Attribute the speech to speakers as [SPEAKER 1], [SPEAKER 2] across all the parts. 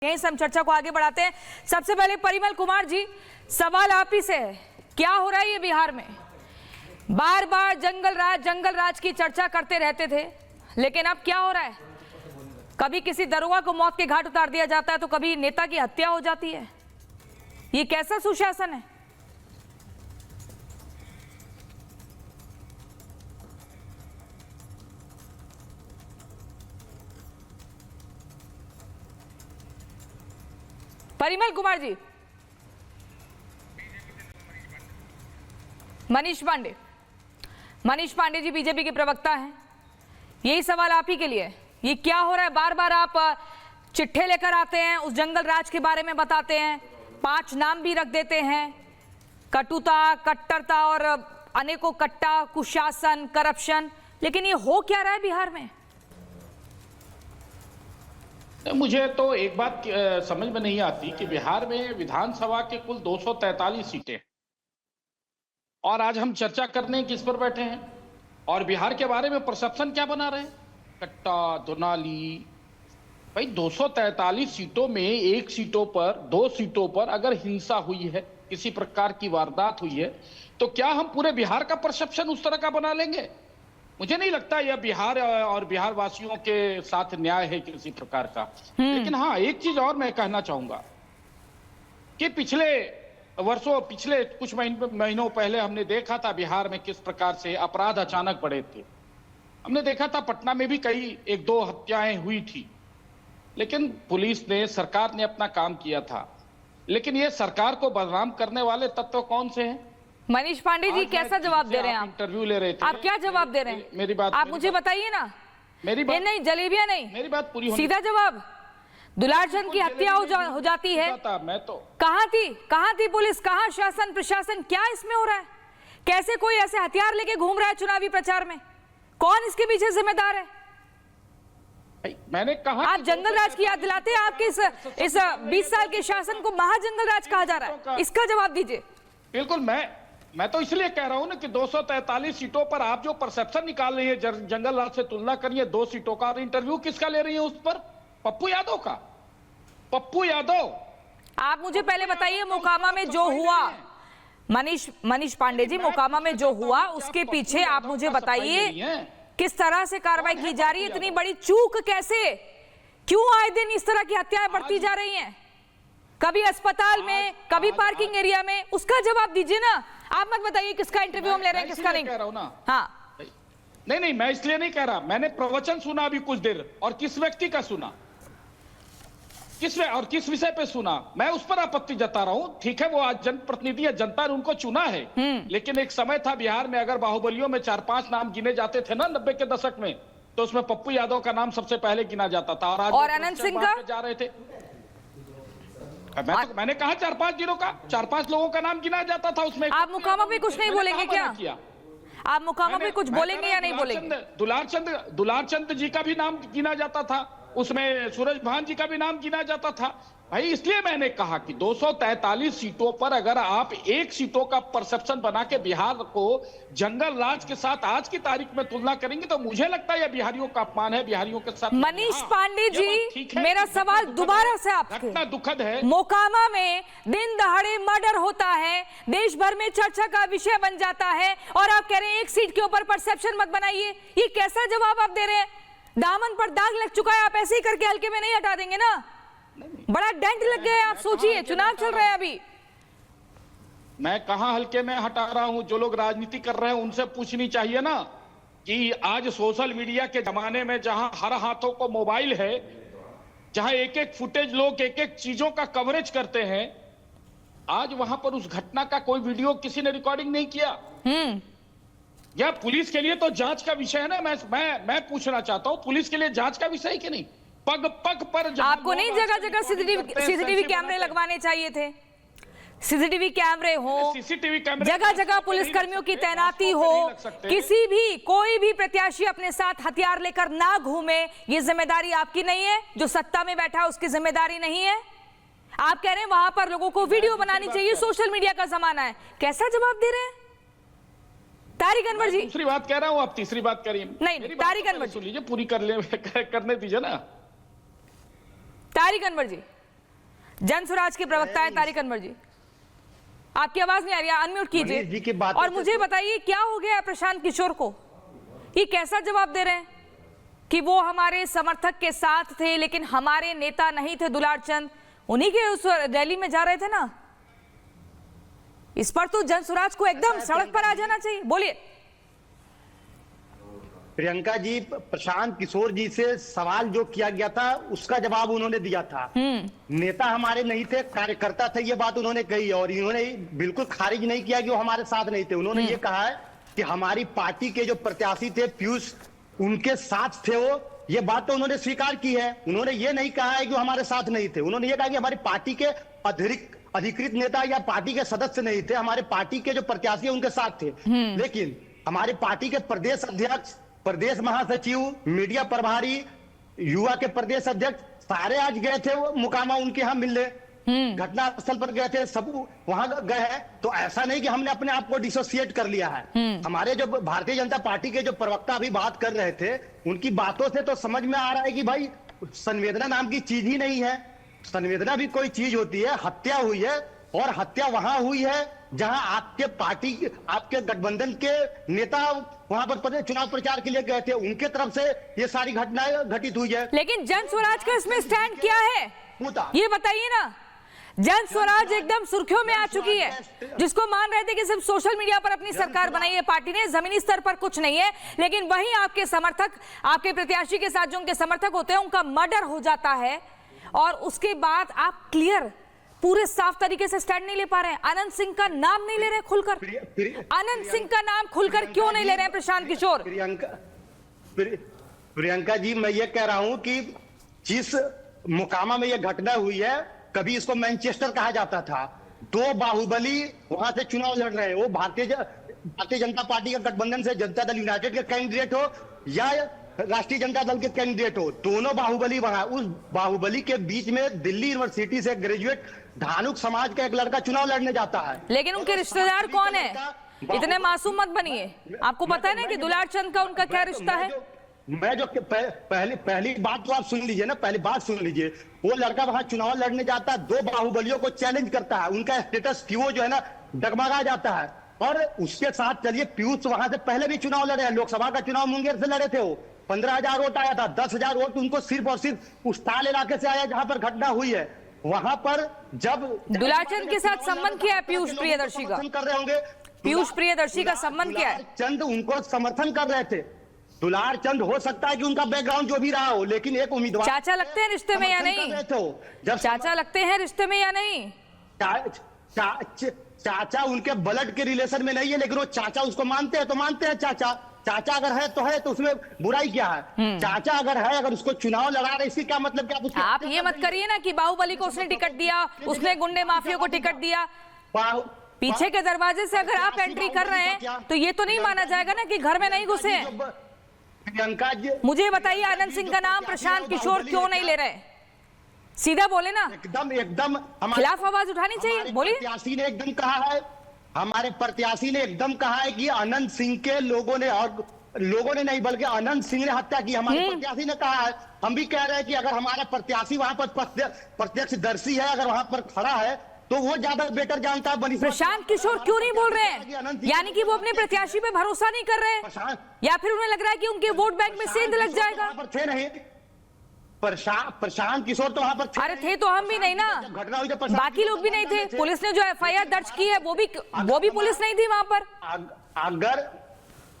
[SPEAKER 1] यहीं से हम चर्चा को आगे बढ़ाते हैं। सबसे पहले परिमल कुमार जी, सवाल आप ही से है, क्या हो रहा है ये बिहार में? बार बार जंगल राज की चर्चा करते रहते थे, लेकिन अब क्या हो रहा है? कभी किसी दरोगा को मौत के घाट उतार दिया जाता है, तो कभी नेता की हत्या हो जाती है। ये कैसा सुशासन है? परिमल कुमार जी, मनीष पांडे जी बीजेपी के प्रवक्ता हैं, यही सवाल आप ही के लिए। ये क्या हो रहा है? बार बार आप चिट्ठे लेकर आते हैं, उस जंगल राज के बारे में बताते हैं, 5 नाम भी रख देते हैं, कटुता, कट्टरता और अनेकों कट्टा, कुशासन, करप्शन, लेकिन ये हो क्या रहा है बिहार में?
[SPEAKER 2] मुझे तो एक बात समझ में नहीं आती कि बिहार में विधानसभा के कुल 243 सीटें और आज हम चर्चा करने किस पर बैठे हैं और बिहार के बारे में परसेप्शन क्या बना रहे हैं? कट्टा, दुनाली। भाई 243 सीटों में 1 सीटों पर, 2 सीटों पर अगर हिंसा हुई है, किसी प्रकार की वारदात हुई है, तो क्या हम पूरे बिहार का परसेप्शन उस तरह का बना लेंगे? मुझे नहीं लगता यह बिहार और बिहार वासियों के साथ न्याय है किसी प्रकार का। लेकिन हाँ, एक चीज और मैं कहना चाहूंगा कि पिछले कुछ महीनों पहले हमने देखा था बिहार में किस प्रकार से अपराध अचानक बढ़े थे। हमने देखा था पटना में भी कई 1-2 हत्याएं हुई थी, लेकिन पुलिस ने, सरकार ने अपना काम किया था। लेकिन ये सरकार को बदनाम करने वाले तत्व कौन से हैं?
[SPEAKER 1] मनीष पांडे जी, कैसा जवाब दे रहे हैं आप?
[SPEAKER 2] इंटरव्यू ले रहे थे,
[SPEAKER 1] आप क्या जवाब दे रहे हैं?
[SPEAKER 2] मेरी बात
[SPEAKER 1] आप मुझे बताइए ना।
[SPEAKER 2] मेरी बात
[SPEAKER 1] नहीं, जलेबियां नहीं,
[SPEAKER 2] मेरी बात पूरी
[SPEAKER 1] सीधा जवाब। दुलारचंद की हत्या हो जाती है,
[SPEAKER 2] मैं तो
[SPEAKER 1] कहाँ थी पुलिस, कहाँ शासन प्रशासन? क्या इसमें हो रहा है? कैसे कोई ऐसे हथियार लेके घूम रहा है चुनावी प्रचार में? कौन इसके पीछे जिम्मेदार है?
[SPEAKER 2] मैंने कहा
[SPEAKER 1] आप जंगल राज की याद दिलाते हैं। आपके इस 20 साल के शासन को महाजंगल राज कहा जा रहा है, इसका जवाब दीजिए।
[SPEAKER 2] बिल्कुल, मैं तो इसलिए कह रहा हूं ना कि 243 सीटों पर आप जो परसेप्शन निकाल रही है, जंगल राज से तुलना करिए 2 सीटों का। इंटरव्यू किसका ले रही है उस पर? पप्पू यादव का। पप्पू यादव,
[SPEAKER 1] आप मुझे पहले बताइए, मोकामा में जो हुआ, मनीष पांडे जी, मोकामा में जो हुआ उसके पीछे आप मुझे बताइए किस तरह से कार्रवाई की जा रही है? इतनी बड़ी चूक कैसे? क्यों आए दिन इस तरह की हत्याएं बढ़ती जा रही हैं? कभी अस्पताल में, कभी पार्किंग एरिया में, उसका जवाब दीजिए ना। आप मत बताइए किसका इंटरव्यू हम ले रहे हैं, किसका नहीं।
[SPEAKER 2] कह रहा हूं ना।
[SPEAKER 1] हाँ,
[SPEAKER 2] नहीं, मैं इसलिए नहीं कह रहा। मैंने प्रवचन सुना अभी कुछ देर, और किस व्यक्ति का सुना, किस विषय पे सुना, मैं उस पर आपत्ति जता रहा हूं। ठीक है, वो आज जनप्रतिनिधि है, जनता ने उनको चुना है, लेकिन एक समय था बिहार में, अगर बाहुबलियों में 4-5 नाम गिने जाते थे ना 90 के दशक में, तो उसमें पप्पू यादव का नाम सबसे पहले गिना जाता था।
[SPEAKER 1] और अनंत सिंह का
[SPEAKER 2] जा रहे थे। मैंने कहा 4-5 लोगों का नाम गिना जाता था उसमें।
[SPEAKER 1] आप मोकामा पे कुछ नहीं बोलेंगे क्या? आप मोकामा पे कुछ बोलेंगे या नहीं बोलेंगे?
[SPEAKER 2] दुलारचंद जी का भी नाम गिना जाता था उसमें, सूरज भान जी का भी नाम गिना जाता था। भाई इसलिए मैंने कहा कि 243 सीटों पर अगर आप 1 सीटों का परसेप्शन बना के बिहार को जंगल राज के साथ आज की तारीख में तुलना करेंगे, तो मुझे लगता है यह बिहारियों का अपमान है, बिहारियों के साथ।
[SPEAKER 1] मनीष पांडे जी, मेरा सवाल दोबारा से आपसे,
[SPEAKER 2] घटना दुखद है।
[SPEAKER 1] मोकामा में दिन दहाड़े मर्डर होता है, देश भर में चर्चा का विषय बन जाता है, और आप कह रहे हैं 1 सीट के ऊपर परसेप्शन मत बनाइए। ये कैसा जवाब आप दे रहे हैं? दामन पर दाग लग चुका है, आप ऐसे ही करके हल्के में नहीं हटा देंगे ना। बड़ा डेंट लग गया है, आप सोचिए, चुनाव चल रहे हैं अभी।
[SPEAKER 2] मैं कहां हल्के में हटा रहा हूं? जो लोग राजनीति कर रहे हैं उनसे पूछनी चाहिए ना कि आज सोशल मीडिया के जमाने में, जहां हर हाथों को मोबाइल है, जहां एक फुटेज लोग एक चीजों का कवरेज करते हैं, आज वहां पर उस घटना का कोई वीडियो किसी ने रिकॉर्डिंग नहीं किया। यह पुलिस के लिए तो जांच का विषय है ना। मैं पूछना चाहता हूं, पुलिस के लिए जांच का विषय है कि नहीं? पग पग पर
[SPEAKER 1] आपको नहीं जगह जगह सीसीटीवी कैमरे लगवाने चाहिए थे? सीसीटीवी कैमरे हो, जगह जगह पुलिस कर्मियों की तैनाती हो, किसी भी कोई भी प्रत्याशी अपने साथ हथियार लेकर ना घूमे, ये जिम्मेदारी आपकी नहीं है? जो सत्ता में बैठा है उसकी जिम्मेदारी नहीं है? आप कह रहे हैं वहां पर लोगों को वीडियो बनानी चाहिए, सोशल मीडिया का जमाना है। कैसा जवाब दे रहे हैं तारिक अनवर जी?
[SPEAKER 2] दूसरी बात कह रहा हूं, आप तीसरी बात करिए।
[SPEAKER 1] नहीं, तारिक अनवर
[SPEAKER 2] सुन लीजिए, पूरी करने दीजिए ना।
[SPEAKER 1] तारिक अनवर जी, जन स्वराज के प्रवक्ता है तारिक अनवर जी, आपकी आवाज नहीं आ रही है, अनम्यूट कीजिए। और मुझे बताइए क्या हो गया है प्रशांत किशोर को, ये कैसा जवाब दे रहे हैं कि वो हमारे समर्थक के साथ थे लेकिन हमारे नेता नहीं थे दुलार चंद, उन्हीं के उस रैली में जा रहे थे ना। इस पर तो जन स्वराज को एकदम सड़क पर आ जाना चाहिए। बोलिए।
[SPEAKER 3] प्रियंका जी, प्रशांत किशोर जी से सवाल जो किया गया था उसका जवाब उन्होंने दिया था। नेता हमारे नहीं थे, कार्यकर्ता थे, ये बात उन्होंने कही। और इन्होंने बिल्कुल खारिज नहीं किया कि वो हमारे साथ नहीं थे। उन्होंने ये कहा है कि हमारी पार्टी के जो प्रत्याशी थे पीयूष, उनके साथ थे वो, ये बात तो उन्होंने स्वीकार की है। उन्होंने ये नहीं कहा है कि वो हमारे साथ नहीं थे। उन्होंने ये कहा कि हमारी पार्टी के अधिकृत नेता या पार्टी के सदस्य नहीं थे, हमारे पार्टी के जो प्रत्याशी उनके साथ थे। लेकिन हमारी पार्टी के प्रदेश अध्यक्ष, प्रदेश महासचिव, मीडिया प्रभारी, युवा के प्रदेश अध्यक्ष सारे आज गए थे वो मुकामा उनके यहाँ मिलने, घटना स्थल पर गए थे, सब वहां गए हैं। तो ऐसा नहीं कि हमने अपने आप को डिसोसिएट कर लिया है। हमारे जो भारतीय जनता पार्टी के जो प्रवक्ता अभी बात कर रहे थे, उनकी बातों से तो समझ में आ रहा है कि भाई संवेदना नाम की चीज ही नहीं है। संवेदना भी कोई चीज होती है। हत्या हुई है और हत्या वहां हुई है जहां आपके पार्टी, आपके गठबंधन के नेता वहां पर चुनाव प्रचार के लिए गए थे, उनके तरफ से ये सारी घटनाएं घटित हुई है।
[SPEAKER 1] लेकिन जन स्वराज का इसमें स्टैंड क्या है ये बताइए ना। जन स्वराज एकदम सुर्खियों में आ चुकी है, जिसको मान रहे थे कि सिर्फ सोशल मीडिया पर अपनी सरकार बनाई है पार्टी ने, जमीनी स्तर पर कुछ नहीं है। लेकिन वहीं आपके समर्थक, आपके प्रत्याशी के साथ जो उनके समर्थक होते हैं, उनका मर्डर हो जाता है और उसके बाद आप क्लियर पूरे साफ तरीके से स्टैंड नहीं ले पा रहे हैं। अनंत सिंह का नाम नहीं ले रहे खुलकर। अनंत सिंह का नाम खुलकर क्यों नहीं ले रहे हैं प्रशांत किशोर?
[SPEAKER 3] प्रियंका जी, मैं ये कह रहा हूं कि जिस मुकामा में ये घटना हुई है, कभी इसको मैनचेस्टर कहा जाता था। दो बाहुबली वहां से चुनाव लड़ रहे हैं, वो भारतीय जनता पार्टी का गठबंधन से जनता दल यूनाइटेड के कैंडिडेट हो या राष्ट्रीय जनता दल के कैंडिडेट हो, दोनों बाहुबली वहां। उस बाहुबली के बीच में दिल्ली यूनिवर्सिटी से ग्रेजुएट धानुक समाज का एक लड़का चुनाव लड़ने जाता है।
[SPEAKER 1] लेकिन उनके रिश्तेदार कौन है? इतने मासूम मत बनिए। आपको पता है ना कि दुलार चंद का उनका क्या रिश्ता है?
[SPEAKER 3] मैं जो पहली बात तो आप सुन लीजिए ना, पहली बात सुन लीजिए। वो लड़का वहां चुनाव लड़ने जाता है, दो बाहुबलियों को चैलेंज करता है, उनका स्टेटस क्यू जो है ना डगमगा जाता है। और उसके साथ चलिए, पीयूष वहां से पहले भी चुनाव लड़े हैं, लोकसभा का चुनाव मुंगेर से लड़े थे। वो 15,000 वोट आया था, 10,000 वोट उनको सिर्फ और सिर्फ उस ताल इलाके से आया जहां पर घटना हुई है। वहां पर जब
[SPEAKER 1] दुलार चंद के साथ संबंध क्या है पीयूष प्रियदर्शी का?
[SPEAKER 3] कर रहे होंगे,
[SPEAKER 1] पीयूष प्रियदर्शी का संबंध क्या है?
[SPEAKER 3] चंद उनको समर्थन कर रहे थे। दुलार चंद हो सकता है कि उनका बैकग्राउंड जो भी रहा हो, लेकिन एक उम्मीदवार
[SPEAKER 1] चाचा लगते हैं रिश्ते में या नहीं?
[SPEAKER 3] जब
[SPEAKER 1] चाचा लगते हैं रिश्ते में या नहीं?
[SPEAKER 3] चाचा उनके ब्लड के रिलेशन में नहीं है, लेकिन वो चाचा उसको मानते हैं तो मानते हैं। चाचा अगर है तो उसमें बुराई क्या है? चाचा अगर है, अगर उसको चुनाव लड़ा रहे, इसकी क्या मतलब? क्या
[SPEAKER 1] आप ये मत करिए ना कि बाहुबली को उसने टिकट दिया, उसने गुंडे माफिया को टिकट दिया। पीछे के दरवाजे से अगर आप एंट्री कर रहे हैं तो ये तो नहीं माना जाएगा ना कि घर में नहीं घुसे हैं।
[SPEAKER 3] प्रियंका जी,
[SPEAKER 1] मुझे बताइए अनंत सिंह का नाम प्रशांत किशोर क्यों नहीं ले रहे? सीधा बोले ना,
[SPEAKER 3] एकदम
[SPEAKER 1] खिलाफ आवाज उठानी चाहिए। बोलिए।
[SPEAKER 3] प्रत्याशी ने एकदम कहा है, हमारे प्रत्याशी ने एकदम कहा है कि अनंत सिंह के लोगों ने, और लोगों ने नहीं बल्कि अनंत सिंह ने हत्या की। हमारे प्रत्याशी ने कहा है। हम भी कह रहे हैं कि अगर हमारा प्रत्याशी वहां पर प्रत्यक्षदर्शी है, अगर वहां पर खड़ा है, तो वो ज्यादा बेटर जानता है।
[SPEAKER 1] प्रशांत किशोर क्यों नहीं बोल रहे हैं? यानी कि वो अपने प्रत्याशी पे भरोसा नहीं कर रहे, या फिर उन्हें लग रहा है कि उनके वोट बैंक में सेंध लग जाएगा?
[SPEAKER 3] थे नहीं प्रशांत किशोर तो वहां पर
[SPEAKER 1] अरे थे तो हम भी नहीं ना, बाकी लोग भी नहीं थे। पुलिस ने जो एफआईआर दर्ज की है वो भी पुलिस नहीं थी वहां पर।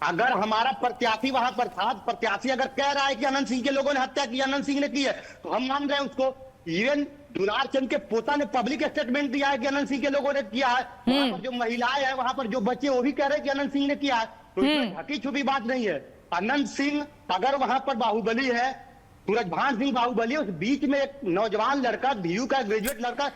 [SPEAKER 3] अगर हमारा प्रत्याशी वहां पर था, प्रत्याशी अगर कह रहा है कि अनंत सिंह के लोगों ने हत्या की, अनंत सिंह ने की है, तो हम मान रहे हैं उसको। इवन दुलार चंद के पोता ने पब्लिक स्टेटमेंट दिया है कि अनंत सिंह के लोगों ने किया है। वहां पर जो महिलाएं हैं, वहां पर जो बच्चे, वो भी कह रहे हैं कि अनंत सिंह ने किया है। तो इसमें ढकी छुपी बात नहीं है। अनंत सिंह अगर वहां पर बाहुबली है, सूरजभान सिंह बाहुबली, उस बीच में एक नौजवान लड़का, बीयू का ग्रेजुएट लड़का